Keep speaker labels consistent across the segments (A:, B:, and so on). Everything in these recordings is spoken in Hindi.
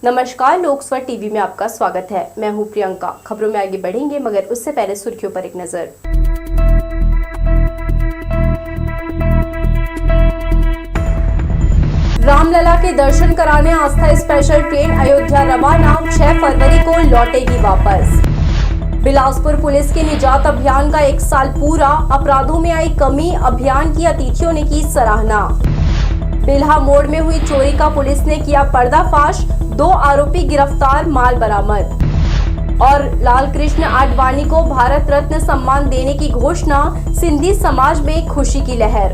A: नमस्कार, लोक स्वर टीवी में आपका स्वागत है। मैं हूं प्रियंका। खबरों में आगे बढ़ेंगे, मगर उससे पहले सुर्खियों पर एक नजर। रामलला के दर्शन कराने आस्था स्पेशल ट्रेन अयोध्या रवाना, 6 फरवरी को लौटेगी वापस। बिलासपुर पुलिस के निजात अभियान का 1 साल पूरा, अपराधों में आई कमी, अभियान की अतिथियों ने की सराहना। बिल्हा मोड़ में हुई चोरी का पुलिस ने किया पर्दाफाश, 2 आरोपी गिरफ्तार, माल बरामद। और लाल कृष्ण आडवाणी को भारत रत्न सम्मान देने की घोषणा, सिंधी समाज में खुशी की लहर।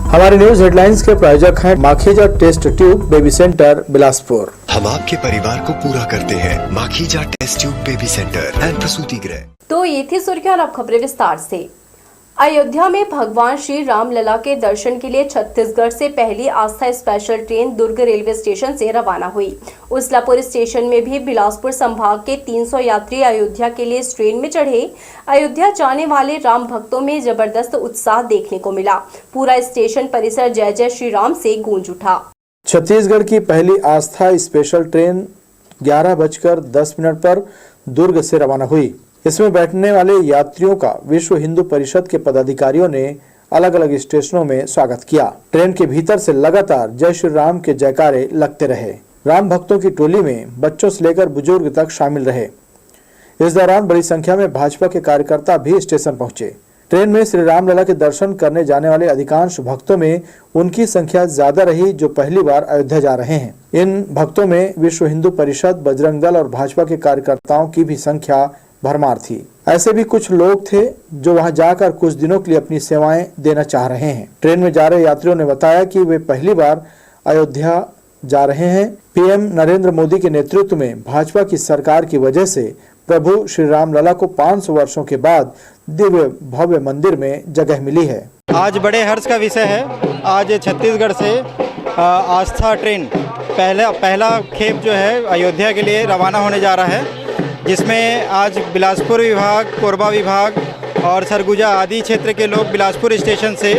B: हमारे न्यूज हेडलाइंस के प्रायोजक हैं Makhija test tube baby centre, Bilaspur.
C: हम आपके परिवार को पूरा करते हैं। Makhija test tube baby centre and प्रसूति गृह।
A: तो ये थी सुर्खियां, अब खबरें विस्तार से। अयोध्या में भगवान श्री रामलला के दर्शन के लिए छत्तीसगढ़ से पहली आस्था स्पेशल ट्रेन दुर्ग रेलवे स्टेशन से रवाना हुई। उसलापुर स्टेशन में भी बिलासपुर संभाग के 300 यात्री अयोध्या के लिए इस ट्रेन में चढ़े। अयोध्या जाने वाले राम भक्तों में जबरदस्त उत्साह देखने को मिला। पूरा स्टेशन परिसर जय जय श्री राम से गूंज उठा।
B: छत्तीसगढ़ की पहली आस्था स्पेशल ट्रेन 11:10 पर दुर्ग से रवाना हुई। इसमें बैठने वाले यात्रियों का विश्व हिंदू परिषद के पदाधिकारियों ने अलग अलग स्टेशनों में स्वागत किया। ट्रेन के भीतर से लगातार जय श्री राम के जयकारे लगते रहे। राम भक्तों की टोली में बच्चों से लेकर बुजुर्ग तक शामिल रहे। इस दौरान बड़ी संख्या में भाजपा के कार्यकर्ता भी स्टेशन पहुंचे। ट्रेन में श्री रामलला के दर्शन करने जाने वाले अधिकांश भक्तों में उनकी संख्या ज्यादा रही जो पहली बार अयोध्या जा रहे हैं। इन भक्तों में विश्व हिंदू परिषद, बजरंग दल और भाजपा के कार्यकर्ताओं की भी संख्या भरमार थी। ऐसे भी कुछ लोग थे जो वहां जाकर कुछ दिनों के लिए अपनी सेवाएं देना चाह रहे हैं। ट्रेन में जा रहे यात्रियों ने बताया कि वे पहली बार अयोध्या जा रहे हैं। पीएम नरेंद्र मोदी के नेतृत्व में भाजपा की सरकार की वजह से प्रभु श्री रामलला को 500 वर्षों के बाद दिव्य भव्य मंदिर में जगह मिली है।
D: आज बड़े हर्ष का विषय है। आज छत्तीसगढ़ से आस्था ट्रेन पहला खेप जो है अयोध्या के लिए रवाना होने जा रहा है, जिसमें आज बिलासपुर विभाग, कोरबा विभाग और सरगुजा आदि क्षेत्र के लोग बिलासपुर स्टेशन से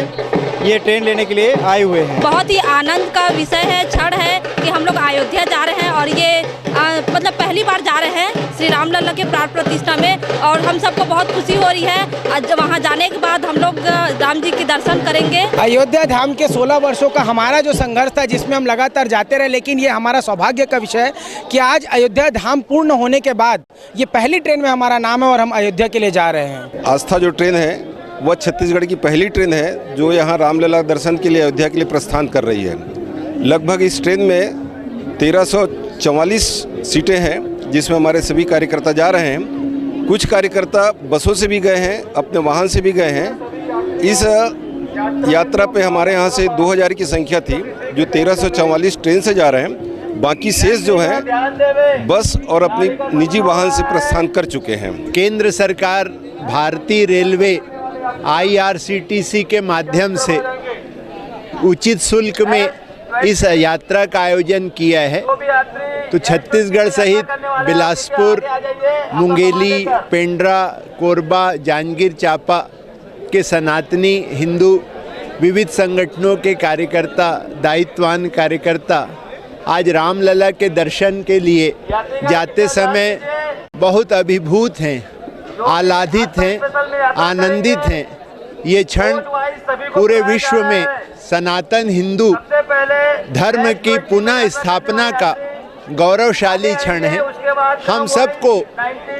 D: ये ट्रेन लेने के लिए आए हुए हैं।
E: बहुत ही आनंद का विषय है, क्षण है कि हम लोग अयोध्या जा रहे हैं और ये मतलब पहली बार जा रहे हैं श्री रामलला के प्राण प्रतिष्ठा में, और हम सबको बहुत खुशी हो रही है। आज वहाँ जाने के बाद हम लोग राम जी के दर्शन करेंगे।
F: अयोध्या धाम के 16 वर्षों का हमारा जो संघर्ष था, जिसमें हम लगातार जाते रहे, लेकिन ये हमारा सौभाग्य का विषय है कि आज अयोध्या धाम पूर्ण होने के बाद ये पहली ट्रेन में हमारा नाम है और हम अयोध्या के लिए जा रहे हैं।
G: आस्था जो ट्रेन है वह छत्तीसगढ़ की पहली ट्रेन है जो यहाँ रामलला दर्शन के लिए अयोध्या के लिए प्रस्थान कर रही है। लगभग इस ट्रेन में 1344 सीटें हैं, जिसमें हमारे सभी कार्यकर्ता जा रहे हैं। कुछ कार्यकर्ता बसों से भी गए हैं, अपने वाहन से भी गए हैं। इस यात्रा पे हमारे यहाँ से 2000 की संख्या थी जो 1344 ट्रेन से जा रहे हैं। बाकी शेष जो है बस और अपनी निजी वाहन से प्रस्थान कर चुके हैं।
H: केंद्र सरकार भारतीय रेलवे IRCTC के माध्यम से उचित शुल्क में इस यात्रा का आयोजन किया है। तो छत्तीसगढ़ सहित बिलासपुर, मुंगेली, पेंड्रा, कोरबा, जांजगीर चांपा के सनातनी हिंदू विविध संगठनों के कार्यकर्ता, दायित्ववान कार्यकर्ता आज रामलला के दर्शन के लिए जाते समय बहुत अभिभूत हैं, आह्लादित हैं, आनंदित हैं। ये क्षण पूरे विश्व में सनातन हिंदू धर्म की पुनः स्थापना का गौरवशाली क्षण है। हम सबको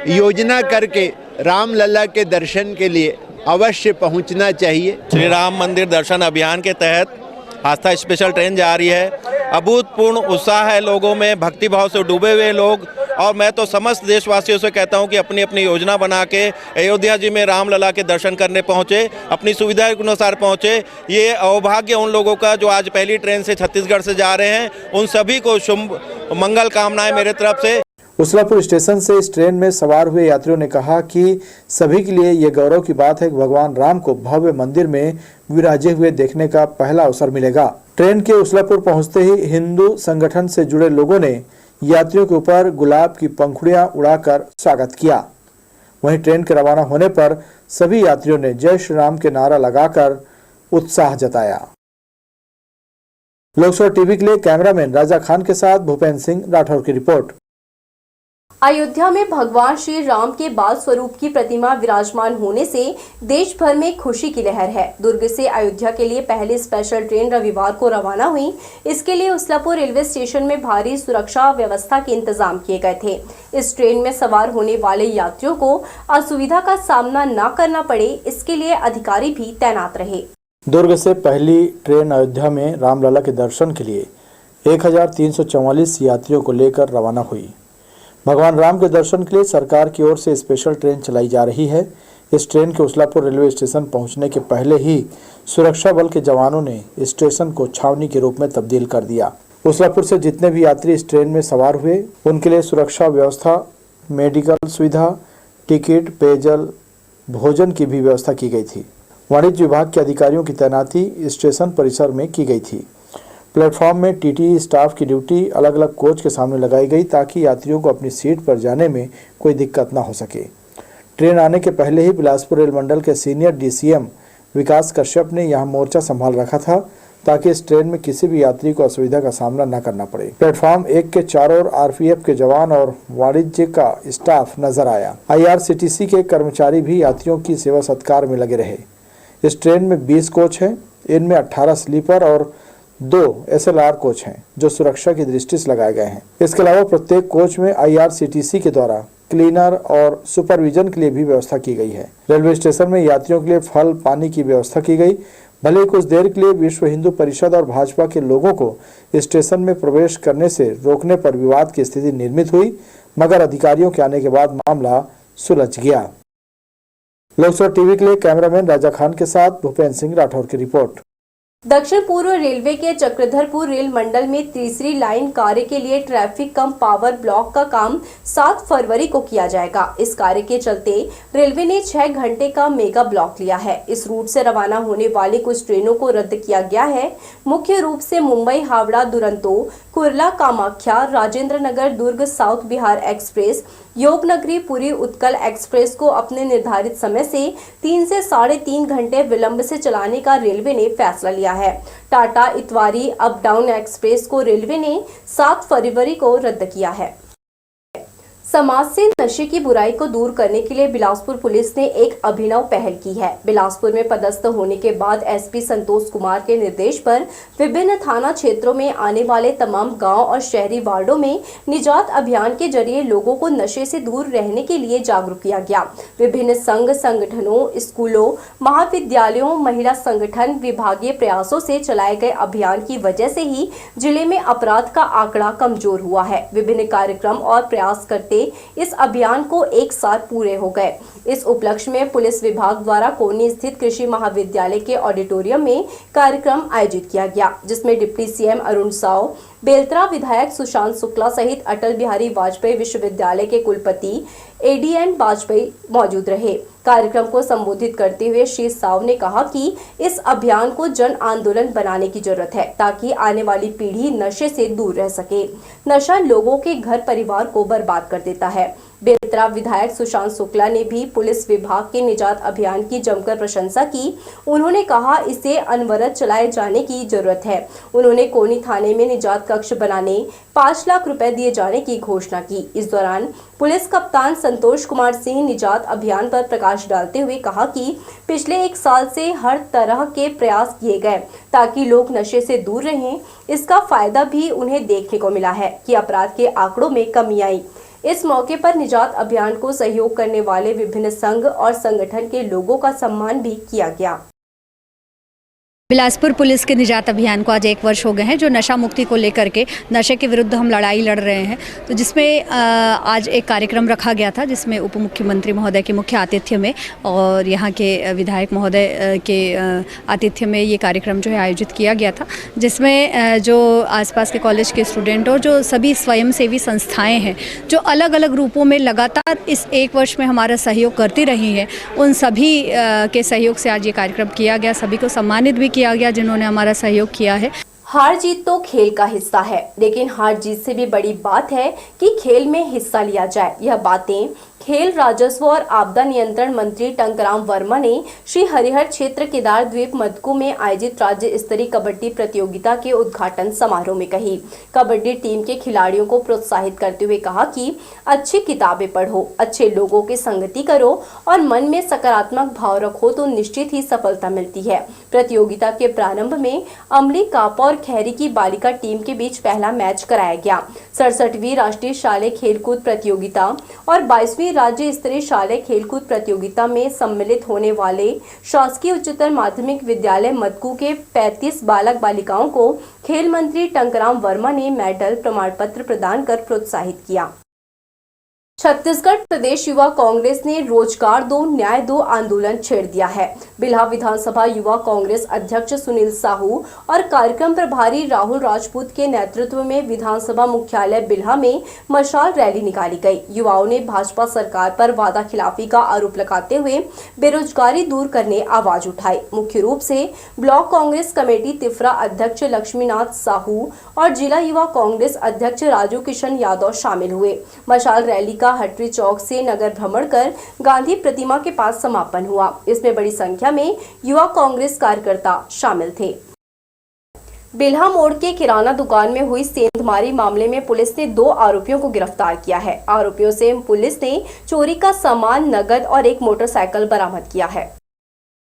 H: योजना करके रामलला के दर्शन के लिए अवश्य पहुंचना चाहिए।
I: श्री राम मंदिर दर्शन अभियान के तहत आस्था स्पेशल ट्रेन जा रही है। अभूतपूर्ण उत्साह है लोगों में, भक्ति भाव से डूबे हुए लोग। और मैं तो समस्त देशवासियों से कहता हूं कि अपनी अपनी योजना बना के अयोध्या जी में रामलला के दर्शन करने पहुंचे, अपनी सुविधा के अनुसार पहुंचे। ये अवभाग्य उन लोगों का जो आज पहली ट्रेन से छत्तीसगढ़ से जा रहे हैं, उन सभी को शुभ मंगल कामनाएं मेरे तरफ से।
B: उसलापुर स्टेशन से इस ट्रेन में सवार हुए यात्रियों ने कहा कि सभी के लिए ये गौरव की बात है कि भगवान राम को भव्य मंदिर में विराजे हुए देखने का पहला अवसर मिलेगा। ट्रेन के उसलापुर पहुंचते ही हिंदू संगठन से जुड़े लोगों ने यात्रियों के ऊपर गुलाब की पंखुड़ियां उड़ाकर स्वागत किया। वहीं ट्रेन के रवाना होने पर सभी यात्रियों ने जय श्री राम के नारा लगाकर उत्साह जताया। लोकसभा टीवी के लिए कैमरामैन राजा खान के साथ भूपेंद्र सिंह राठौर की रिपोर्ट।
A: अयोध्या में भगवान श्री राम के बाल स्वरूप की प्रतिमा विराजमान होने से देश भर में खुशी की लहर है। दुर्ग से अयोध्या के लिए पहली स्पेशल ट्रेन रविवार को रवाना हुई। इसके लिए उसलापुर रेलवे स्टेशन में भारी सुरक्षा व्यवस्था के इंतजाम किए गए थे। इस ट्रेन में सवार होने वाले यात्रियों को असुविधा का सामना न करना पड़े, इसके लिए अधिकारी भी तैनात रहे।
B: दुर्ग से पहली ट्रेन अयोध्या में रामलला के दर्शन के लिए 1344 यात्रियों को लेकर रवाना हुई। भगवान राम के दर्शन के लिए सरकार की ओर से स्पेशल ट्रेन चलाई जा रही है। इस ट्रेन के उसलापुर रेलवे स्टेशन पहुंचने के पहले ही सुरक्षा बल के जवानों ने स्टेशन को छावनी के रूप में तब्दील कर दिया। उसलापुर से जितने भी यात्री इस ट्रेन में सवार हुए उनके लिए सुरक्षा व्यवस्था, मेडिकल सुविधा, टिकट, पेयजल, भोजन की भी व्यवस्था की गई थी। वाणिज्य विभाग के अधिकारियों की तैनाती स्टेशन परिसर में की गई थी। प्लेटफॉर्म में टीटी स्टाफ की ड्यूटी अलग अलग कोच के सामने लगाई गई ताकि यात्रियों को अपनी सीट पर जाने में कोई दिक्कत न हो सके। ट्रेन आने के पहले ही बिलासपुर रेल मंडल के सीनियर डीसीएम विकास कश्यप ने यहां मोर्चा संभाल रखा था ताकि इस ट्रेन में किसी भी यात्री को असुविधा का सामना न करना पड़े। प्लेटफॉर्म 1 के चारों ओर आरपीएफ के जवान और वाणिज्य का स्टाफ नजर आया। आईआरसीटीसी के कर्मचारी भी यात्रियों की सेवा सत्कार में लगे रहे। इस ट्रेन में 20 कोच हैं। इनमें 18 स्लीपर और 2 एसएलआर कोच हैं जो सुरक्षा की दृष्टि से लगाए गए हैं। इसके अलावा प्रत्येक कोच में आईआरसीटीसी के द्वारा क्लीनर और सुपरविजन के लिए भी व्यवस्था की गई है। रेलवे स्टेशन में यात्रियों के लिए फल पानी की व्यवस्था की गई। भले ही कुछ देर के लिए विश्व हिंदू परिषद और भाजपा के लोगों को स्टेशन में प्रवेश करने से रोकने पर विवाद की स्थिति निर्मित हुई, मगर अधिकारियों के आने के बाद मामला सुलझ गया। लोकसभा टीवी के लिए कैमरामैन राजा खान के साथ भूपेंद्र सिंह राठौर की रिपोर्ट।
A: दक्षिण पूर्व रेलवे के चक्रधरपुर रेल मंडल में तीसरी लाइन कार्य के लिए ट्रैफिक कम पावर ब्लॉक का काम 7 फरवरी को किया जाएगा। इस कार्य के चलते रेलवे ने 6 घंटे का मेगा ब्लॉक लिया है। इस रूट से रवाना होने वाली कुछ ट्रेनों को रद्द किया गया है। मुख्य रूप से Mumbai Howrah Duronto, Kurla Kamakhya, Rajendra Nagar Durg south Bihar express, Yoganagari Puri Utkal express को अपने निर्धारित समय से 3 से 3.5 घंटे विलंब से चलाने का रेलवे ने फैसला लिया है। Tata Itwari up down express को रेलवे ने 7 फरवरी को रद्द किया है। समाज से नशे की बुराई को दूर करने के लिए बिलासपुर पुलिस ने एक अभिनव पहल की है। बिलासपुर में पदस्थ होने के बाद एसपी संतोष कुमार के निर्देश पर विभिन्न थाना क्षेत्रों में आने वाले तमाम गांव और शहरी वार्डों में निजात अभियान के जरिए लोगों को नशे से दूर रहने के लिए जागरूक किया गया। विभिन्न संघ संगठनों, स्कूलों, महाविद्यालयों, महिला संगठन, विभागीय प्रयासों से चलाए गए अभियान की वजह से ही जिले में अपराध का आंकड़ा कमजोर हुआ है। विभिन्न कार्यक्रम और प्रयास करते इस अभियान को 1 साल पूरे हो गए। इस उपलक्ष्य में पुलिस विभाग द्वारा कोनी स्थित कृषि महाविद्यालय के ऑडिटोरियम में कार्यक्रम आयोजित किया गया, जिसमें डिप्टी सीएम अरुण साव, बेलतरा विधायक सुशांत शुक्ला सहित अटल बिहारी वाजपेयी विश्वविद्यालय के कुलपति एडीएन वाजपेयी मौजूद रहे। कार्यक्रम को संबोधित करते हुए श्री साव ने कहा कि इस अभियान को जन आंदोलन बनाने की जरूरत है ताकि आने वाली पीढ़ी नशे से दूर रह सके। नशा लोगों के घर परिवार को बर्बाद कर देता है। बेलतरा विधायक सुशांत शुक्ला ने भी पुलिस विभाग के निजात अभियान की जमकर प्रशंसा की। उन्होंने कहा इसे अनवरत चलाए जाने की जरूरत है। उन्होंने कोनी थाने में निजात कक्ष बनाने 5 लाख रुपए दिए जाने की घोषणा की। इस दौरान पुलिस कप्तान संतोष कुमार सिंह निजात अभियान पर प्रकाश डालते हुए कहा कि पिछले 1 साल से हर तरह के प्रयास किए गए ताकि लोग नशे से दूर रहें। इसका फायदा भी उन्हें देखने को मिला है कि अपराध के आंकड़ों में कमी आई। इस मौके पर निजात अभियान को सहयोग करने वाले विभिन्न संघ और संगठन के लोगों का सम्मान भी किया गया।
J: बिलासपुर पुलिस के निजात अभियान को आज 1 वर्ष हो गए हैं, जो नशा मुक्ति को लेकर के नशे के विरुद्ध हम लड़ाई लड़ रहे हैं। तो जिसमें आज एक कार्यक्रम रखा गया था जिसमें उप मुख्यमंत्री महोदय के मुख्य आतिथ्य में और यहाँ के विधायक महोदय के आतिथ्य में ये कार्यक्रम जो है आयोजित किया गया था, जिसमें जो आसपास के कॉलेज के स्टूडेंट और जो सभी स्वयंसेवी संस्थाएँ हैं जो अलग अलग रूपों में लगातार इस 1 वर्ष में हमारा सहयोग करती रही हैं, उन सभी के सहयोग से आज ये कार्यक्रम किया गया। सभी को सम्मानित भी किया गया जिन्होंने हमारा सहयोग किया है।
A: हार जीत तो खेल का हिस्सा है, लेकिन हार जीत से भी बड़ी बात है कि खेल में हिस्सा लिया जाए। यह बातें खेल राजस्व और आपदा नियंत्रण मंत्री टंकराम वर्मा ने श्री हरिहर क्षेत्र केदार द्वीप मदकू में आयोजित राज्य स्तरीय कबड्डी प्रतियोगिता के उद्घाटन समारोह में कही। कबड्डी टीम के खिलाड़ियों को प्रोत्साहित करते हुए कहा कि अच्छी किताबें पढ़ो, अच्छे लोगों की संगति करो और मन में सकारात्मक भाव रखो तो निश्चित ही सफलता मिलती है। प्रतियोगिता के प्रारंभ में अमली कापा और खैरी की बालिका टीम के बीच पहला मैच कराया गया। 67वीं राष्ट्रीय शालेय खेलकूद प्रतियोगिता और 22वीं राज्य स्तरीय शालेय खेलकूद प्रतियोगिता में सम्मिलित होने वाले शासकीय उच्चतर माध्यमिक विद्यालय मदकू के 35 बालक बालिकाओं को खेल मंत्री टंकराम वर्मा ने मेडल प्रमाण पत्र प्रदान कर प्रोत्साहित किया। छत्तीसगढ़ प्रदेश युवा कांग्रेस ने रोजगार दो न्याय दो आंदोलन छेड़ दिया है। बिल्हा विधानसभा युवा कांग्रेस अध्यक्ष सुनील साहू और कार्यक्रम प्रभारी राहुल राजपूत के नेतृत्व में विधानसभा मुख्यालय बिल्हा में मशाल रैली निकाली गई। युवाओं ने भाजपा सरकार पर वादा खिलाफी का आरोप लगाते हुए बेरोजगारी दूर करने आवाज उठाई। मुख्य रूप से ब्लॉक कांग्रेस कमेटी तिफरा अध्यक्ष लक्ष्मीनाथ साहू और जिला युवा कांग्रेस अध्यक्ष राजू किशन यादव शामिल हुए। मशाल रैली का हटरी चौक से नगर भ्रमण कर गांधी प्रतिमा के पास समापन हुआ। इसमें बड़ी संख्या में युवा कांग्रेस कार्यकर्ता शामिल थे। बिल्हा मोड़ के किराना दुकान में हुई सेंधमारी मामले में पुलिस ने 2 आरोपियों को गिरफ्तार किया है। आरोपियों से पुलिस ने चोरी का सामान, नगद और एक मोटरसाइकिल बरामद किया है।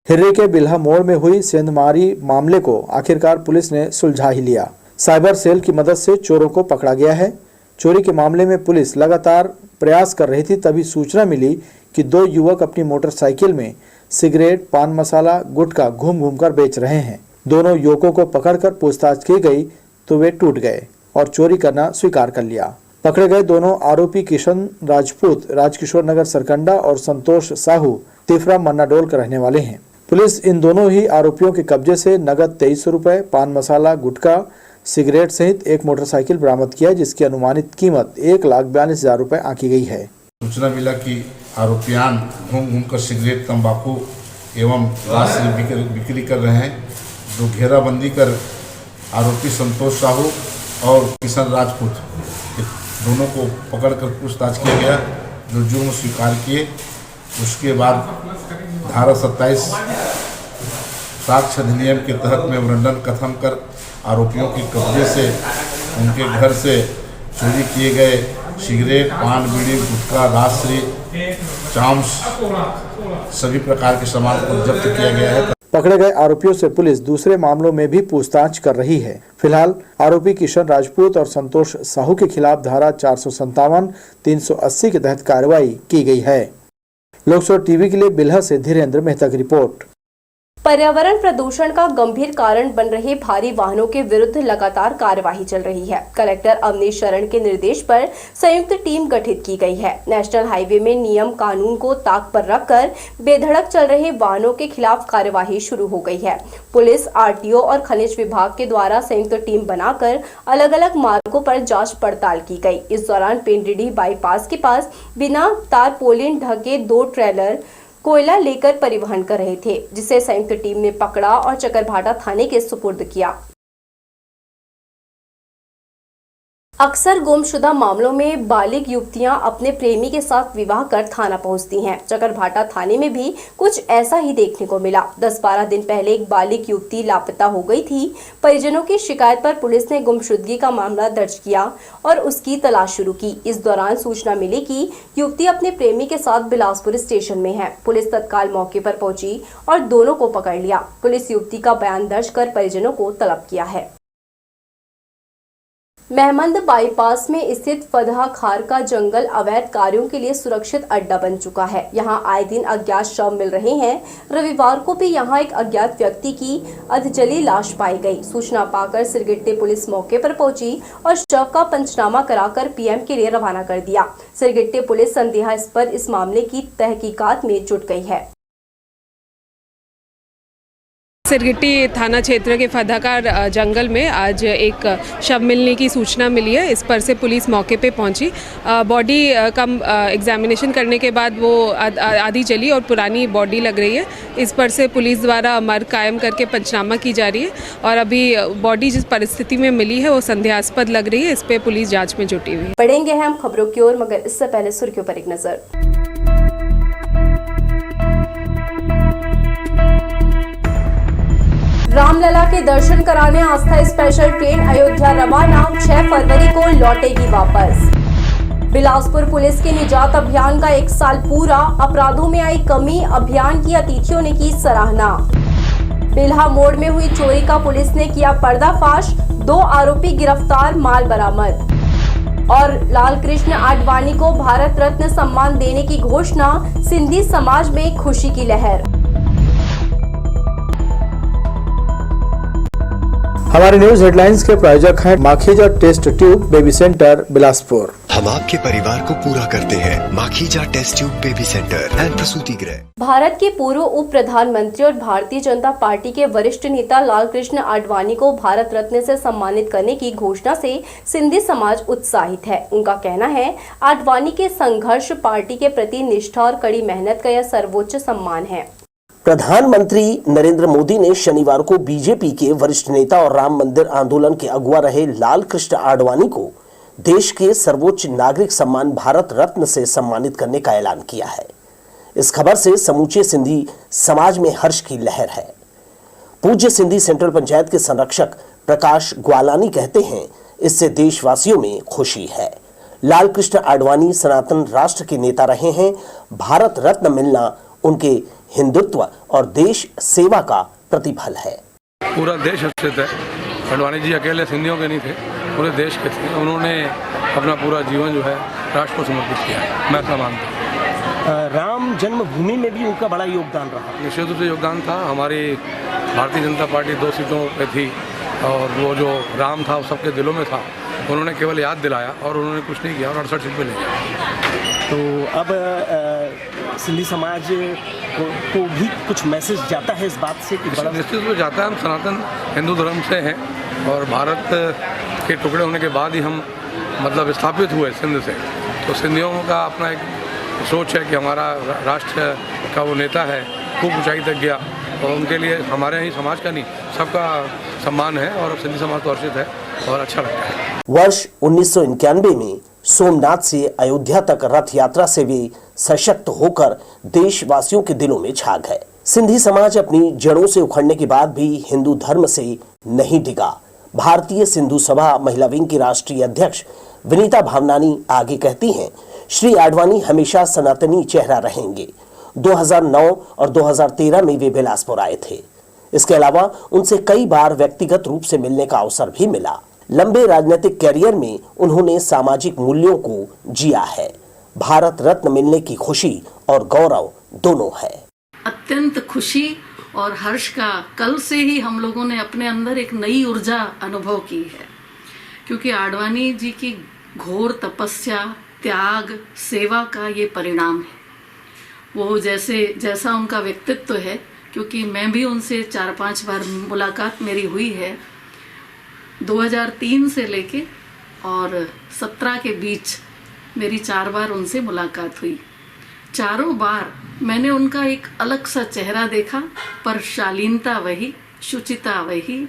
B: हिर्री के बिल्हा मोड़ में हुई सेंधमारी मामले को आखिरकार पुलिस ने सुलझा ही लिया। साइबर सेल की मदद से चोरों को पकड़ा गया है। चोरी के मामले में पुलिस लगातार प्रयास कर रही थी, तभी सूचना मिली कि 2 युवक अपनी मोटरसाइकिल में सिगरेट, पान मसाला, गुटखा घूम कर बेच रहे हैं। दोनों युवकों को पकड़कर पूछताछ की गई तो वे टूट गए और चोरी करना स्वीकार कर लिया। पकड़े गए दोनों आरोपी किशन राजपूत राजकिशोर नगर सरकंडा और संतोष साहू तिफरा मन्नाडोल के रहने वाले हैं। पुलिस इन दोनों ही आरोपियों के कब्जे से नगद 2300 रुपए, पान मसाला, गुटखा, सिगरेट सहित एक मोटरसाइकिल बरामद किया, जिसकी अनुमानित कीमत 1,42,000 रुपए आंकी गई है।
K: सूचना मिला कि आरोपियान घूम कर सिगरेट, तंबाकू एवं राशि बिक्री कर रहे हैं, जो घेराबंदी कर आरोपी संतोष साहू और किशन राजपूत दोनों को पकड़कर पूछताछ किया गया, जो जुर्म स्वीकार किए। उसके बाद धारा 27 साक्ष्य अधिनियम के तहत मेमोरेंडम कथन कर आरोपियों के कब्जे से उनके घर से चोरी किए गए सिगरेट, पान, बीड़ी, गुटखा, राशि, चाम्स सभी प्रकार के सामान को जब्त किया गया है।
B: पकड़े गए आरोपियों से पुलिस दूसरे मामलों में भी पूछताछ कर रही है। फिलहाल आरोपी किशन राजपूत और संतोष साहू के खिलाफ धारा 457, 380 के तहत कार्रवाई की गई है। लोकसभा टीवी के लिए बिल्हा से धीरेन्द्र मेहता की रिपोर्ट।
A: पर्यावरण प्रदूषण का गंभीर कारण बन रहे भारी वाहनों के विरुद्ध लगातार कार्यवाही चल रही है। कलेक्टर अवनीश शरण के निर्देश पर संयुक्त टीम गठित की गई है। नेशनल हाईवे में नियम कानून को ताक पर रखकर बेधड़क चल रहे वाहनों के खिलाफ कार्यवाही शुरू हो गई है। पुलिस, आरटीओ और खनिज विभाग के द्वारा संयुक्त टीम बनाकर अलग अलग मार्गों पर जांच पड़ताल की गई। इस दौरान पेंड्रीडीह बाईपास के पास बिना तारपोलिन ढके 2 ट्रेलर कोयला लेकर परिवहन कर रहे थे, जिसे संयुक्त टीम ने पकड़ा और चकरभाटा थाने के सुपुर्द किया। अक्सर गुमशुदा मामलों में बालिग युवतियां अपने प्रेमी के साथ विवाह कर थाना पहुंचती हैं। चकरभाटा थाने में भी कुछ ऐसा ही देखने को मिला। 10-12 दिन पहले एक बालिग युवती लापता हो गई थी। परिजनों की शिकायत पर पुलिस ने गुमशुदगी का मामला दर्ज किया और उसकी तलाश शुरू की। इस दौरान सूचना मिली कि युवती अपने प्रेमी के साथ बिलासपुर स्टेशन में है। पुलिस तत्काल मौके पर पहुंची और दोनों को पकड़ लिया। पुलिस युवती का बयान दर्ज कर परिजनों को तलब किया है। महमंद बाईपास में स्थित फदहा खार का जंगल अवैध कार्यों के लिए सुरक्षित अड्डा बन चुका है। यहां आए दिन अज्ञात शव मिल रहे हैं। रविवार को भी यहां एक अज्ञात व्यक्ति की अधजली लाश पाई गई। सूचना पाकर सिरगिट्टी पुलिस मौके पर पहुंची और शव का पंचनामा कराकर पीएम के लिए रवाना कर दिया। सिरगिट्टी पुलिस संदेहास्पद इस मामले की तहकीकात में जुट गई है।
L: सिरगिट्टी थाना क्षेत्र के फदाकार जंगल में आज एक शव मिलने की सूचना मिली है। इस पर से पुलिस मौके पे पहुंची। बॉडी का एग्जामिनेशन करने के बाद वो आधी जली और पुरानी बॉडी लग रही है। इस पर से पुलिस द्वारा मर्ग कायम करके पंचनामा की जा रही है और अभी बॉडी जिस परिस्थिति में मिली है वो संदेहास्पद लग रही है। इस पर पुलिस जाँच में जुटी हुई है।
A: बढ़ेंगे हम खबरों की ओर, मगर इससे पहले सुर्खियों पर एक नजर। रामलला के दर्शन कराने आस्था स्पेशल ट्रेन अयोध्या रवाना, 6 फरवरी को लौटेगी वापस। बिलासपुर पुलिस के निजात अभियान का 1 साल पूरा, अपराधों में आई कमी, अभियान की अतिथियों ने की सराहना। बिल्हा मोड़ में हुई चोरी का पुलिस ने किया पर्दाफाश, 2 आरोपी गिरफ्तार, माल बरामद। और लाल कृष्ण आडवाणी को भारत रत्न सम्मान देने की घोषणा, सिंधी समाज में खुशी की लहर।
B: हमारे न्यूज हेडलाइंस के प्रायोजक हैं Makhija test tube baby centre Bilaspur.
C: हम आपके परिवार को पूरा करते हैं Makhija test tube baby centre and प्रसूति गृह।
A: भारत के पूर्व उप प्रधानमंत्री और भारतीय जनता पार्टी के वरिष्ठ नेता लाल कृष्ण आडवाणी को भारत रत्न से सम्मानित करने की घोषणा से सिंधी समाज उत्साहित है। उनका कहना है, आडवाणी के संघर्ष, पार्टी के प्रति निष्ठा और कड़ी मेहनत का यह सर्वोच्च सम्मान है।
M: प्रधानमंत्री नरेंद्र मोदी ने शनिवार को बीजेपी के वरिष्ठ नेता और राम मंदिर आंदोलन के अगुवा रहे लाल कृष्ण आडवाणी को देश के सर्वोच्च नागरिक सम्मान भारत रत्न से सम्मानित करने का ऐलान किया है। इस खबर से समूचे सिंधी समाज में हर्ष की लहर है। पूज्य सिंधी सेंट्रल पंचायत के संरक्षक प्रकाश ग्वालानी कहते हैं, इससे देशवासियों में खुशी है। लाल कृष्ण आडवाणी सनातन राष्ट्र के नेता रहे हैं। भारत रत्न मिलना उनके हिंदुत्व और देश सेवा का प्रतिफल है।
N: पूरा देश हर्षित है। आडवाणी जी अकेले सिंधियों के नहीं थे, पूरे देश के थे। उन्होंने अपना पूरा जीवन जो है राष्ट्र को समर्पित किया है, मैं ऐसा मानता हूँ।
M: राम जन्मभूमि में भी उनका बड़ा योगदान रहा।
N: निश्चित रूप से योगदान था। हमारी भारतीय जनता पार्टी 2 सीटों पे थी और वो जो राम था वो सबके दिलों में था। उन्होंने केवल याद दिलाया और उन्होंने कुछ नहीं किया और 68 सीट पे ले गया।
M: तो अब सिंधी समाज को भी कुछ मैसेज जाता है इस बात से कि बड़ा
N: निश्चित रूप से जाता है। हम सनातन हिंदू धर्म से हैं और भारत के टुकड़े होने के बाद ही हम मतलब स्थापित हुए सिंध से। तो सिंधियों का अपना एक सोच है कि हमारा राष्ट्र का वो नेता है, खूब ऊंचाई तक गया और उनके लिए हमारे ही समाज का नहीं सबका सम्मान है और सिंधी समाज तो हर्षित है और अच्छा लगता है।
M: वर्ष 1991 में सोमनाथ से अयोध्या तक रथ यात्रा से वे सशक्त होकर देशवासियों के दिलों में छा गए। सिंधी समाज अपनी जड़ों से उखड़ने के बाद भी हिंदू धर्म से नहीं डिगा। भारतीय सिंधु सभा महिला विंग की राष्ट्रीय अध्यक्ष विनीता भावनानी आगे कहती हैं, श्री आडवाणी हमेशा सनातनी चेहरा रहेंगे। 2009 और 2013 में वे बिलासपुर आए थे। इसके अलावा उनसे कई बार व्यक्तिगत रूप से मिलने का अवसर भी मिला। लंबे राजनीतिक कैरियर में उन्होंने सामाजिक मूल्यों को जिया है। भारत रत्न मिलने की खुशी और गौरव दोनों है।
O: अत्यंत खुशी और हर्ष का कल से ही हम लोगों ने अपने अंदर एक नई ऊर्जा अनुभव की है, क्योंकि आडवाणी जी की घोर तपस्या, त्याग, सेवा का ये परिणाम है। वो जैसा उनका व्यक्तित्व है, क्योंकि मैं भी उनसे 4-5 बार मुलाकात मेरी हुई है। 2003 से लेके और 17 के बीच मेरी 4 बार उनसे मुलाकात हुई। चारों बार मैंने उनका एक अलग सा चेहरा देखा, पर शालीनता वही, शुचिता वही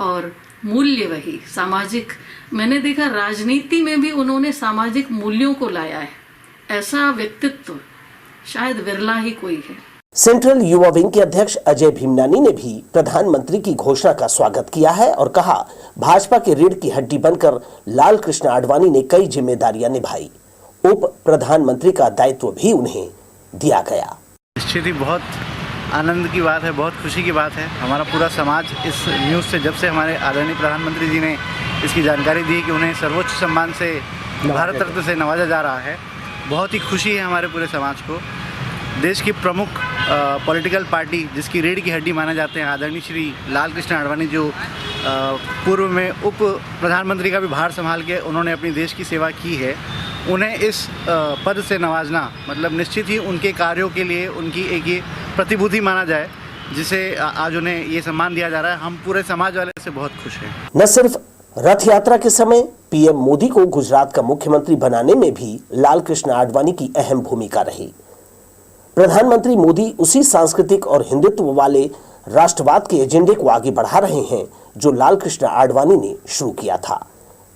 O: और मूल्य वही, सामाजिक। मैंने देखा राजनीति में भी उन्होंने सामाजिक मूल्यों को लाया है। ऐसा व्यक्तित्व शायद विरला ही कोई है।
M: सेंट्रल युवा विंग के अध्यक्ष अजय भीमनानी ने भी प्रधानमंत्री की घोषणा का स्वागत किया है और कहा, भाजपा के रीढ़ की हड्डी बनकर लाल कृष्ण आडवाणी ने कई जिम्मेदारियां निभाई। उप प्रधानमंत्री का दायित्व भी उन्हें दिया गया।
P: निश्चित ही बहुत आनंद की बात है, बहुत खुशी की बात है। हमारा पूरा समाज इस न्यूज़ से, जब से हमारे आदरणीय प्रधानमंत्री जी ने इसकी जानकारी दी कि उन्हें सर्वोच्च सम्मान से भारत रत्न से नवाजा जा रहा है, बहुत ही खुशी है हमारे पूरे समाज को। देश की प्रमुख पॉलिटिकल पार्टी जिसकी रीढ़ की हड्डी माने जाते हैं आदरणीय श्री लाल कृष्ण आडवाणी, जो पूर्व में उप प्रधानमंत्री का भी भार संभाल के उन्होंने अपनी देश की सेवा की है, उन्हें इस पद से नवाजना मतलब निश्चित ही उनके कार्यों के लिए उनकी एक ये प्रतिभूति माना जाए जिसे आज उन्हें ये सम्मान दिया जा रहा है, हम पूरे समाज वाले से बहुत खुश हैं।
M: न सिर्फ रथ यात्रा के समय पीएम मोदी को गुजरात का मुख्यमंत्री बनाने में भी लाल कृष्ण आडवाणी की अहम भूमिका रही। प्रधानमंत्री मोदी उसी सांस्कृतिक और हिंदुत्व वाले राष्ट्रवाद के एजेंडे को आगे बढ़ा रहे हैं जो लाल कृष्ण आडवाणी ने शुरू किया था।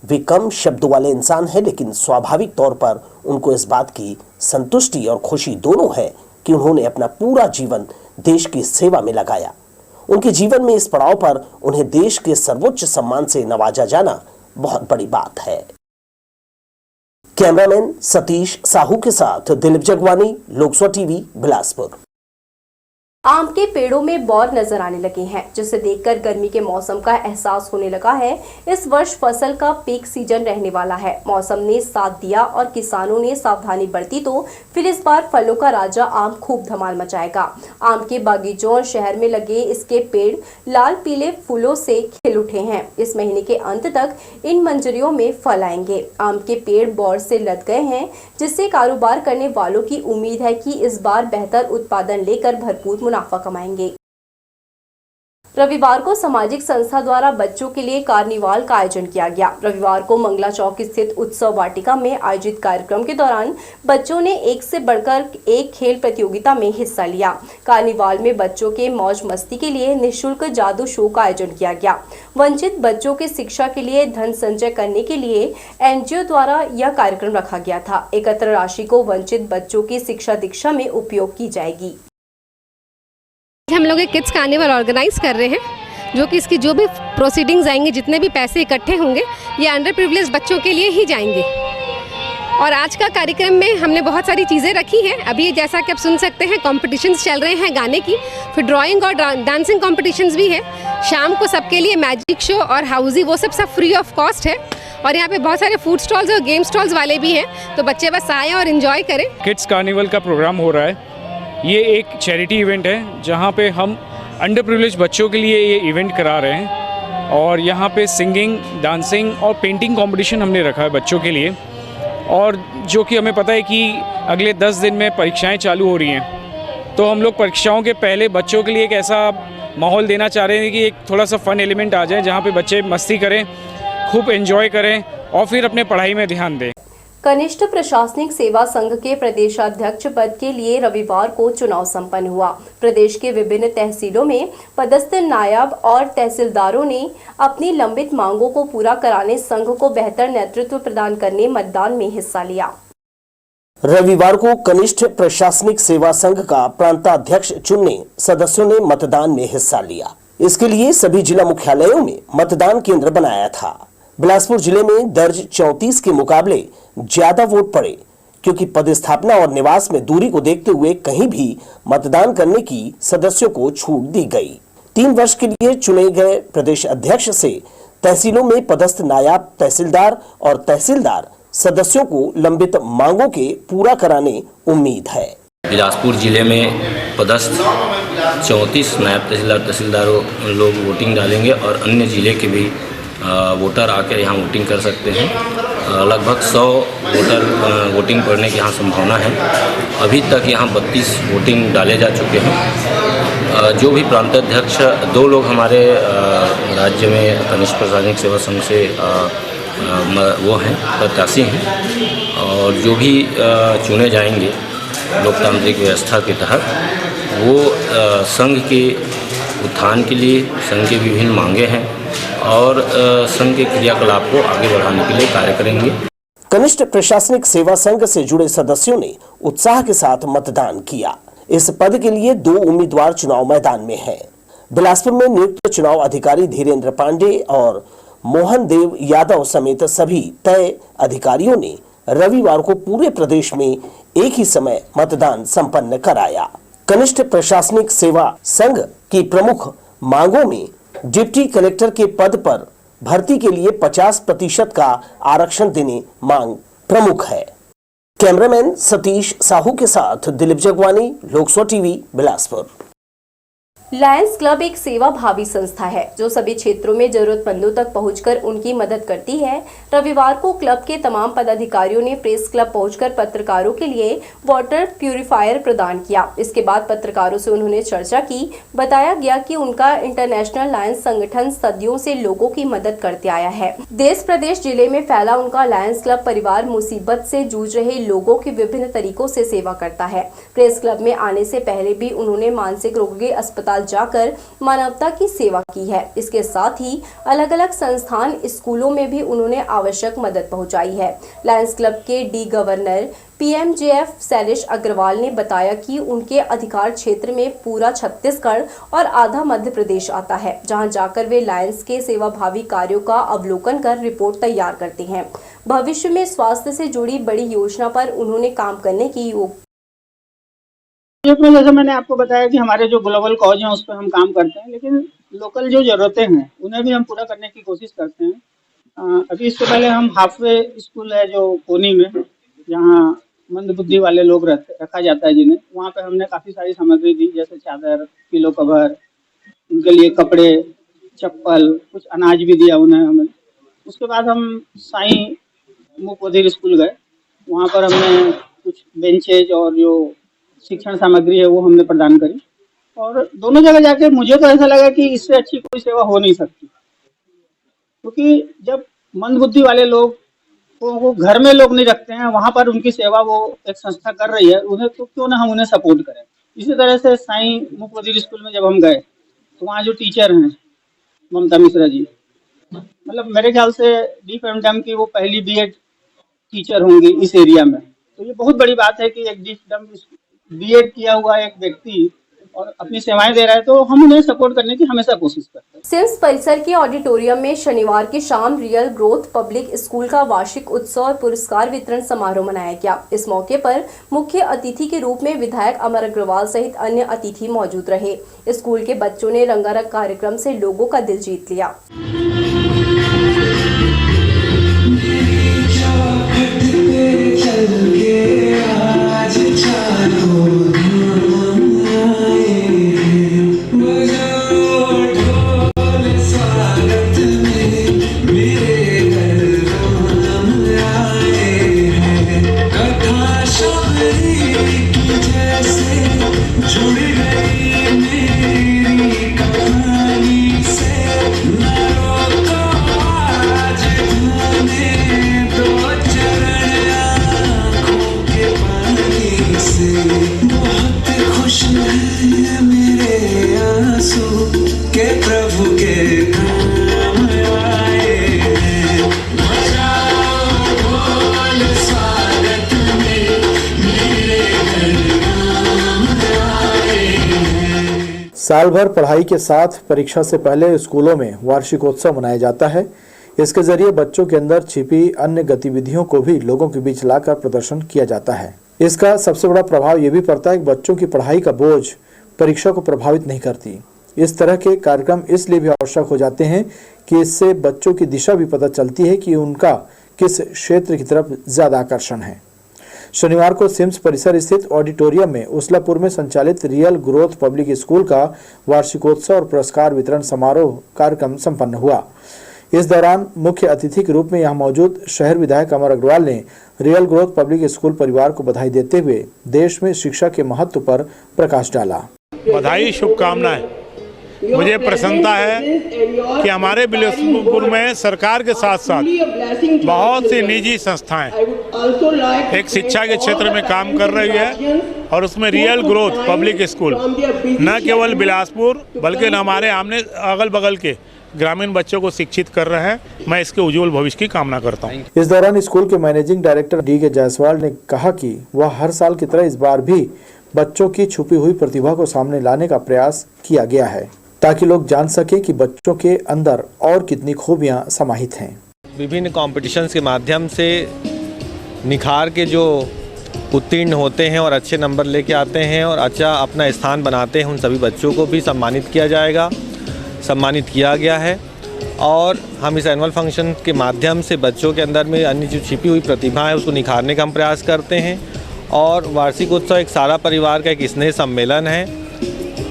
M: वे कम शब्दों वाले इंसान हैं, लेकिन स्वाभाविक तौर पर उनको इस बात की संतुष्टि और खुशी दोनों है कि उन्होंने अपना पूरा जीवन देश की सेवा में लगाया। उनके जीवन में इस पड़ाव पर उन्हें देश के सर्वोच्च सम्मान से नवाजा जाना बहुत बड़ी बात है। कैमरामैन सतीश साहू के साथ दिलीप जगवानी, लोकसभा टीवी, बिलासपुर।
A: आम के पेड़ों में बौर नजर आने लगे हैं, जिसे देखकर गर्मी के मौसम का एहसास होने लगा है। इस वर्ष फसल का पीक सीजन रहने वाला है। मौसम ने साथ दिया और किसानों ने सावधानी बरती तो फिर इस बार फलों का राजा आम खूब धमाल मचाएगा। आम के बागीचों और शहर में लगे इसके पेड़ लाल पीले फूलों से खिल उठे हैं। इस महीने के अंत तक इन मंजरियों में फल आएंगे। आम के पेड़ बौर से लद गए हैं, जिससे कारोबार करने वालों की उम्मीद है कि इस बार बेहतर उत्पादन लेकर भरपूर मुनाफा कमाएंगे। रविवार को सामाजिक संस्था द्वारा बच्चों के लिए कार्निवाल का आयोजन किया गया। रविवार को मंगला चौक स्थित उत्सव वाटिका में आयोजित कार्यक्रम के दौरान बच्चों ने एक से बढ़कर एक खेल प्रतियोगिता में हिस्सा लिया। कार्निवाल में बच्चों के मौज मस्ती के लिए निःशुल्क जादू शो का आयोजन किया गया। वंचित बच्चों के शिक्षा के लिए धन संचय करने के लिए एनजीओ द्वारा यह कार्यक्रम रखा गया था। एकत्र राशि को वंचित बच्चों की शिक्षा दीक्षा में उपयोग की जाएगी।
Q: हम लोग एक किड्स कार्निवल ऑर्गेनाइज कर रहे हैं, जो कि इसकी जो भी प्रोसीडिंग्स आएंगे, जितने भी पैसे इकट्ठे होंगे, ये अंडर प्रिविलेज बच्चों के लिए ही जाएंगे। और आज का कार्यक्रम में हमने बहुत सारी चीज़ें रखी हैं। अभी जैसा कि आप सुन सकते हैं, कॉम्पिटिशन्स चल रहे हैं गाने की, फिर ड्राइंग और डांसिंग कॉम्पिटिशन्स भी है। शाम को सबके लिए मैजिक शो और हाउजी, वो सब फ्री ऑफ कॉस्ट है। और यहाँ पे बहुत सारे फूड स्टॉल्स और गेम स्टॉल्स वाले भी हैं, तो बच्चे बस आए और इन्जॉय करें।
R: किड्स कार्निवल का प्रोग्राम हो रहा है। ये एक चैरिटी इवेंट है जहाँ पे हम अंडर प्रिविलेज बच्चों के लिए ये इवेंट करा रहे हैं। और यहाँ पे सिंगिंग, डांसिंग और पेंटिंग कंपटीशन हमने रखा है बच्चों के लिए। और जो कि हमें पता है कि अगले 10 दिन में परीक्षाएं चालू हो रही हैं, तो हम लोग परीक्षाओं के पहले बच्चों के लिए एक ऐसा माहौल देना चाह रहे हैं कि एक थोड़ा सा फ़न एलिमेंट आ जाए, जहाँ पे बच्चे मस्ती करें, खूब एंजॉय करें और फिर अपने पढ़ाई में ध्यान दें।
A: कनिष्ठ प्रशासनिक सेवा संघ के प्रदेशाध्यक्ष पद के लिए रविवार को चुनाव संपन्न हुआ। प्रदेश के विभिन्न तहसीलों में पदस्थ नायब और तहसीलदारों ने अपनी लंबित मांगों को पूरा कराने संघ को बेहतर नेतृत्व प्रदान करने मतदान में हिस्सा लिया।
M: रविवार को कनिष्ठ प्रशासनिक सेवा संघ का प्रांताध्यक्ष चुनने सदस्यों ने मतदान में हिस्सा लिया। इसके लिए सभी जिला मुख्यालयों में मतदान केंद्र बनाया था। बिलासपुर जिले में दर्ज 34 के मुकाबले ज्यादा वोट पड़े, क्योंकि पदस्थापना और निवास में दूरी को देखते हुए कहीं भी मतदान करने की सदस्यों को छूट दी गई। 3 वर्ष के लिए चुने गए प्रदेश अध्यक्ष से तहसीलों में पदस्थ नायब तहसीलदार और तहसीलदार सदस्यों को लंबित मांगों के पूरा कराने उम्मीद है।
S: बिलासपुर जिले में पदस्थ 34 नायब तहसीलदार तहसीलदारों लोग वोटिंग डालेंगे और अन्य जिले के भी वोटर आकर यहाँ वोटिंग कर सकते हैं। लगभग 100 वोटर वोटिंग करने की यहाँ संभावना है। अभी तक यहाँ 32 वोटिंग डाले जा चुके हैं। जो भी प्रांताध्यक्ष 2 लोग हमारे राज्य में कनिष्ठ प्रशासनिक सेवा संघ से वो हैं, प्रत्याशी हैं, और जो भी चुने जाएंगे लोकतांत्रिक व्यवस्था के तहत, वो संघ के उत्थान के लिए संघ की विभिन्न मांगे हैं और संघ के क्रियाकलाप को आगे बढ़ाने के लिए कार्य करेंगे।
M: कनिष्ठ प्रशासनिक सेवा संघ से जुड़े सदस्यों ने उत्साह के साथ मतदान किया। इस पद के लिए 2 उम्मीदवार चुनाव मैदान में हैं। बिलासपुर में नियुक्त चुनाव अधिकारी धीरेन्द्र पांडे और मोहन देव यादव समेत सभी तय अधिकारियों ने रविवार को पूरे प्रदेश में एक ही समय मतदान संपन्न कराया। कनिष्ठ प्रशासनिक सेवा संघ की प्रमुख मांगों में डिप्टी कलेक्टर के पद पर भर्ती के लिए 50% का आरक्षण देने मांग प्रमुख है। कैमरामैन सतीश साहू के साथ Dilip Jagwani, Lok Sabha TV, Bilaspur.
A: Lions club एक सेवा भावी संस्था है जो सभी क्षेत्रों में जरूरतमंदों तक पहुंचकर उनकी मदद करती है। रविवार को क्लब के तमाम पदाधिकारियों ने प्रेस क्लब पहुंचकर पत्रकारों के लिए वाटर प्यूरिफायर प्रदान किया। इसके बाद पत्रकारों से उन्होंने चर्चा की। बताया गया कि उनका इंटरनेशनल लायंस संगठन सदियों से लोगों की मदद करते आया है। देश प्रदेश जिले में फैला उनका लायंस क्लब परिवार मुसीबत से जूझ रहे लोगों की विभिन्न तरीकों से सेवा करता है। प्रेस क्लब में आने से पहले भी उन्होंने मानसिक रोगों के अस्पताल जाकर मानवता की सेवा की है। इसके साथ ही अलग अलग संस्थान, स्कूलों में भी उन्होंने आवश्यक मदद पहुंचाई है। लायंस क्लब के D governor PMJF Shailesh Agarwal ने बताया कि उनके अधिकार क्षेत्र में पूरा छत्तीसगढ़ और आधा मध्य प्रदेश आता है, जहां जाकर वे लायंस के सेवाभावी कार्यों का अवलोकन कर रिपोर्ट तैयार करते हैं। भविष्य में स्वास्थ्य से जुड़ी बड़ी योजना पर उन्होंने काम करने की
T: जैसे मैंने आपको बताया कि हमारे जो ग्लोबल कॉज हैं उस पर हम काम करते हैं, लेकिन लोकल जो ज़रूरतें हैं उन्हें भी हम पूरा करने की कोशिश करते हैं। अभी इससे पहले हम हाफवे स्कूल है जो कोनी में, जहाँ मंदबुद्धि वाले लोग रखा जाता है जिन्हें, वहाँ पे हमने काफ़ी सारी सामग्री दी, जैसे चादर, पिलो कवर, उनके लिए कपड़े, चप्पल, कुछ अनाज भी दिया उन्हें हमने। उसके बाद हम साईं मूक बधिर स्कूल गए, वहाँ पर हमने कुछ बेंचेज और जो शिक्षण सामग्री है वो हमने प्रदान करी। और दोनों जगह जाके मुझे तो ऐसा लगा कि इससे अच्छी कोई सेवा हो नहीं सकती, क्योंकि जब मंदबुद्धि वाले लोग वो घर में लोग नहीं रखते हैं, वहाँ पर उनकी सेवा वो एक संस्था कर रही है, उन्हें तो क्यों ना हम उन्हें सपोर्ट करें। इसी तरह से साईं मूक बधिर स्कूल में जब हम गए तो वहाँ जो टीचर हैं ममता मिश्रा जी, मतलब मेरे ख्याल से DFMDM की वो पहली B.Ed टीचर होंगी इस एरिया में। तो ये बहुत बड़ी बात है कि एक B.Ed किया हुआ एक व्यक्ति और अपनी सेवाएं दे रहा है, तो हम उन्हें सपोर्ट करने की हमेशा कोशिश करते हैं।
A: सिम्स परिसर के ऑडिटोरियम में शनिवार की शाम रियल ग्रोथ पब्लिक स्कूल का वार्षिक उत्सव और पुरस्कार वितरण समारोह मनाया गया। इस मौके पर मुख्य अतिथि के रूप में विधायक अमर अग्रवाल सहित अन्य अतिथि मौजूद रहे। स्कूल के बच्चों ने रंगारंग कार्यक्रम से लोगों का दिल जीत लिया।
B: साल भर पढ़ाई के साथ परीक्षा से पहले स्कूलों में वार्षिकोत्सव मनाया जाता है। इसके जरिए बच्चों के अंदर छिपी अन्य गतिविधियों को भी लोगों के बीच लाकर प्रदर्शन किया जाता है। इसका सबसे बड़ा प्रभाव ये भी पड़ता है कि बच्चों की पढ़ाई का बोझ परीक्षा को प्रभावित नहीं करती। इस तरह के कार्यक्रम इसलिए भी आवश्यक हो जाते हैं कि इससे बच्चों की दिशा भी पता चलती है कि उनका किस क्षेत्र की तरफ ज्यादा आकर्षण है। शनिवार को सिम्स परिसर स्थित ऑडिटोरियम में उसलापुर में संचालित रियल ग्रोथ पब्लिक स्कूल का वार्षिकोत्सव और पुरस्कार वितरण समारोह कार्यक्रम संपन्न हुआ। इस दौरान मुख्य अतिथि के रूप में यहां मौजूद शहर विधायक अमर अग्रवाल ने रियल ग्रोथ पब्लिक स्कूल परिवार को बधाई देते हुए देश में शिक्षा के महत्व पर प्रकाश डाला।
U: बधाई, शुभकामनाएं। मुझे प्रसन्नता है कि हमारे बिलासपुर में सरकार के साथ साथ बहुत सी निजी संस्थाएं एक शिक्षा के क्षेत्र में काम कर रही है और उसमें रियल ग्रोथ पब्लिक स्कूल न केवल बिलासपुर बल्कि हमारे आमने अगल बगल के ग्रामीण बच्चों को शिक्षित कर रहे हैं। मैं इसके उज्जवल भविष्य की कामना करता हूं।
B: इस दौरान स्कूल के मैनेजिंग डायरेक्टर D.K. जायसवाल ने कहा कि वह हर साल की तरह इस बार भी बच्चों की छुपी हुई प्रतिभा को सामने लाने का प्रयास किया गया है, ताकि लोग जान सकें कि बच्चों के अंदर और कितनी खूबियां समाहित हैं।
I: विभिन्न कॉम्पिटिशन्स के माध्यम से निखार के जो उत्तीर्ण होते हैं और अच्छे नंबर लेके आते हैं और अच्छा अपना स्थान बनाते हैं, उन सभी बच्चों को भी सम्मानित किया जाएगा, सम्मानित किया गया है। और हम इस एनुअल फंक्शन के माध्यम से बच्चों के अंदर में अन्य जो छिपी हुई प्रतिभा है उसको निखारने का हम प्रयास करते हैं। और वार्षिकोत्सव एक सारा परिवार का एक स्नेह सम्मेलन है।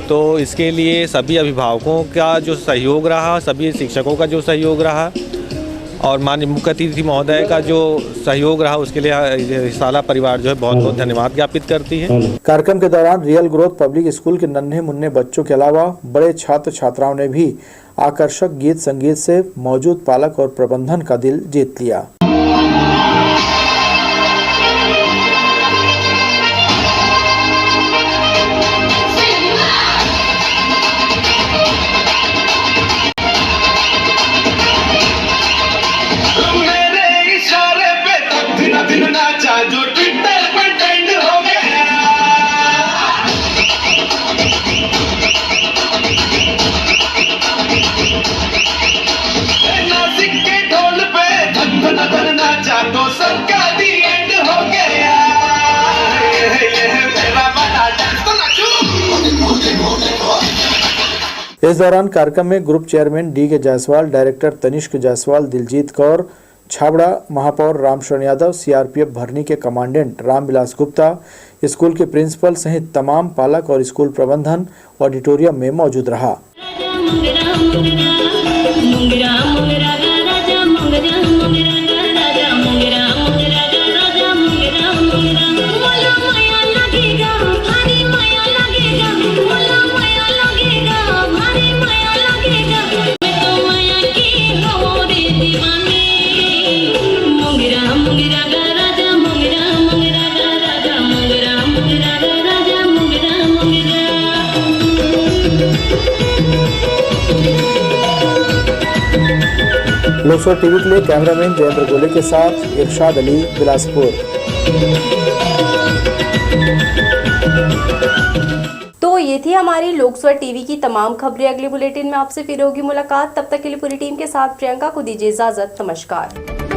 I: तो इसके लिए सभी अभिभावकों का जो सहयोग रहा, सभी शिक्षकों का जो सहयोग रहा और माननीय मुख्य अतिथि महोदय का जो सहयोग रहा, उसके लिए रिसाला परिवार जो है बहुत बहुत धन्यवाद ज्ञापित करती है।
B: कार्यक्रम के दौरान रियल ग्रोथ पब्लिक स्कूल के नन्हे मुन्ने बच्चों के अलावा बड़े छात्र छात्राओं ने भी आकर्षक गीत संगीत से मौजूद पालक और प्रबंधन का दिल जीत लिया। इस दौरान कार्यक्रम में group chairman D K. Jaiswal, director Tanishk Jaiswal, Diljeet Kaur Chhabra, महापौर रामशरण यादव, सीआरपीएफ भरनी के कमांडेंट रामविलास गुप्ता, स्कूल के प्रिंसिपल सहित तमाम पालक और स्कूल प्रबंधन ऑडिटोरियम में मौजूद रहा। लोकसभा टीवी के लिए कैमरामैन जयेंद्र गोले के साथ इरशाद अली, बिलासपुर।
A: तो ये थी हमारी लोकसभा टीवी की तमाम खबरें। अगले बुलेटिन में आपसे फिर होगी मुलाकात। तब तक के लिए पूरी टीम के साथ प्रियंका को दीजिए इजाजत। नमस्कार।